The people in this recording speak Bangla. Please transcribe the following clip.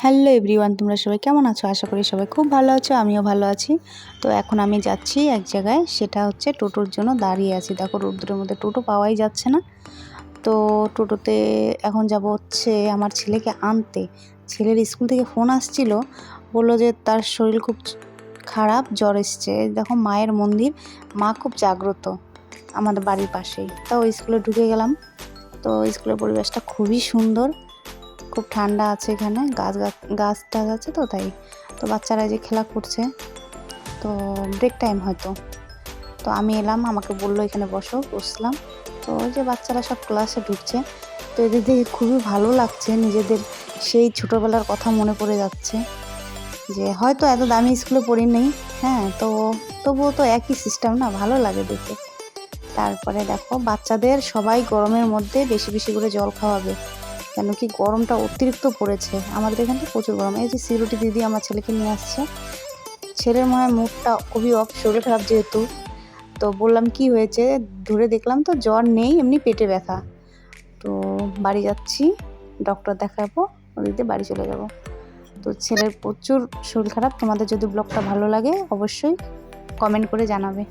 হ্যালো এভরিওয়ান, তোমরা সবাই কেমন আছো? আশা করি সবাই খুব ভালো আছো, আমিও ভালো আছি। তো এখন আমি যাচ্ছি এক জায়গায়, সেটা হচ্ছে টোটোর জন্য দাঁড়িয়ে আছি। দেখো রোদ্দুরের মধ্যে টোটো পাওয়াই যাচ্ছে না। তো টোটোতে এখন যাব হচ্ছে আমার ছেলেকে আনতে। ছেলের স্কুল থেকে ফোন আসছিল, বললো যে তার শরীর খুব খারাপ, জ্বর এসছে। দেখো মায়ের মন্দির, মা খুব জাগ্রত আমাদের বাড়ির পাশেই। তো স্কুলে ঢুকে গেলাম। তো স্কুলের পরিবেশটা খুবই সুন্দর, খুব ঠান্ডা আছে এখানে, গাছ টাছ আছে তো তাই। তো বাচ্চারা যে খেলা করছে, তো ব্রেক টাইম হয়তো। তো আমি এলাম, আমাকে বললো এখানে বসলাম। তো ওই যে বাচ্চারা সব ক্লাসে ঢুকছে, তো এদের দেখে খুবই ভালো লাগছে, নিজেদের সেই ছোটোবেলার কথা মনে পড়ে যাচ্ছে, যে হয়তো এত দামি স্কুলে পড়ি নেই, হ্যাঁ, তো তবুও তো একই সিস্টেম না, ভালো লাগে দেখে। তারপরে দেখো বাচ্চাদের সবাই গরমের মধ্যে বেশি বেশি করে জল খাওয়াবে, কেন কি গরমটা অতিরিক্ত পড়েছে আমাদের এখানটা, প্রচুর গরম। এই যে সিকিউরিটি দিদি আমার ছেলেকে নিয়ে আসছে, ছেলের মনে হয় মুডটা খুবই অফ, শরীর খারাপ যেহেতু। তো বললাম কি হয়েছে, ধরে দেখলাম তো জ্বর নেই, এমনি পেটে ব্যথা। তো বাড়ি যাচ্ছি, ডক্টর দেখাবো, ওদিক দিয়ে বাড়ি চলে যাব। তো ছেলের প্রচুর শরীর খারাপ। তোমাদের যদি ব্লগটা ভালো লাগে অবশ্যই কমেন্ট করে জানাবে।